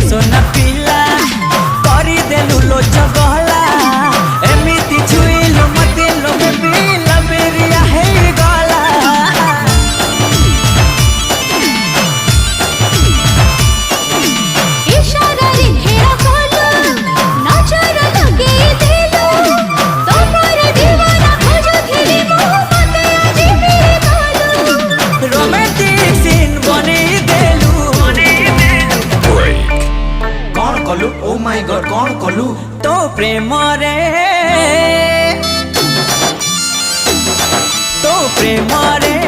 सोना पिला करी देलु लो जगला एमिति छुइलु मते लो बेबी लबेरिया हे गला इशारा रे घेरा खोलो नजर लगे देलो तोमर दीवाना खोजो थी मोहब्बत आज मेरे बोलो रोमांटिक सीन बने देलु कौन कलु ओ माय गॉड कौन कलु तो प्रेम रे तो प्रेम रे